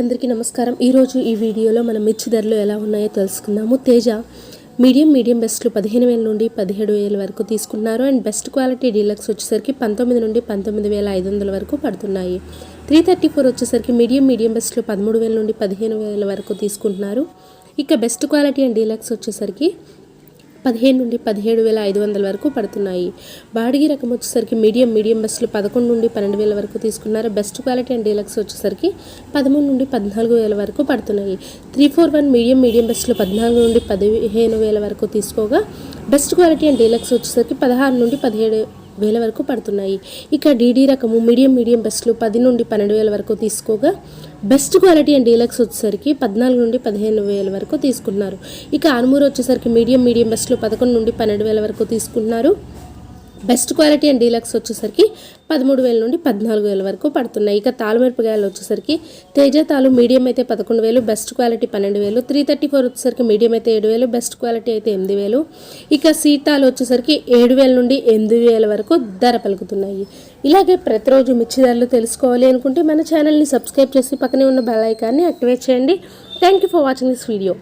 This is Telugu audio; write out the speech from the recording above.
అందరికీ నమస్కారం। ఈ రోజు ఈ వీడియోలో మనం మిర్చి ధరలు ఎలా ఉన్నాయో తెలుసుకుందాము। తేజ మీడియం బెస్ట్లు 15,000 నుండి 17,000 వరకు తీసుకున్నారు అండ్ బెస్ట్ క్వాలిటీ డీలక్స్ వచ్చేసరికి 19 నుండి 19,500 వరకు పడుతున్నాయి। 334 వచ్చేసరికి మీడియం బెస్ట్లు 13,000 నుండి 15,000 వరకు తీసుకుంటున్నారు। ఇక బెస్ట్ క్వాలిటీ అండ్ డీలక్స్ వచ్చేసరికి 15 నుండి 17,500 వరకు పడుతున్నాయి। బాడిగి రకం వచ్చేసరికి మీడియం బెస్ట్లు 11 నుండి 12,000 వరకు తీసుకున్నారు। బెస్ట్ క్వాలిటీ అండ్ డీలక్స్ వచ్చేసరికి 13 నుండి 14,000 వరకు పడుతున్నాయి। 341 మీడియం బెస్ట్లు 14 నుండి 15,000 వరకు తీసుకోగా బెస్ట్ క్వాలిటీ అండ్ డీలక్స్ వచ్చేసరికి 16 నుండి 17,000 వరకు పడుతున్నాయి। ఇక డీడీ రకము మీడియం బెస్ట్లు 10 నుండి 12,000 వరకు తీసుకోగా బెస్ట్ క్వాలిటీ అండ్ డీలక్స్ వచ్చేసరికి 14 నుండి 15,000 వరకు తీసుకున్నారు। ఇక ఆర్మూర్ వచ్చేసరికి మీడియం బెస్ట్లు 11 నుండి 12,000 వరకు తీసుకున్నారు। బెస్ట్ క్వాలిటీ అండ్ డీలక్స్ వచ్చేసరికి 13,000 నుండి 14,000 వరకు పడుతున్నాయి। ఇక తాలు మిరపకాయలు వచ్చేసరికి తేజ తాలు మీడియం అయితే 11,000, బెస్ట్ క్వాలిటీ 12,000, 334 వచ్చేసరికి మీడియం అయితే 7,000, బెస్ట్ క్వాలిటీ అయితే 8,000, ఇక సీతాలు వచ్చేసరికి 7,000 నుండి 8,000 వరకు ధర పలుకుతున్నాయి। ఇలాగే ప్రతిరోజు మిర్చి ధరలు తెలుసుకోవాలి అనుకుంటే మన ఛానల్ని సబ్స్క్రైబ్ చేసి పక్కనే ఉన్న బెల్ ఐకాన్ని యాక్టివేట్ చేయండి। Thank you for watching this video.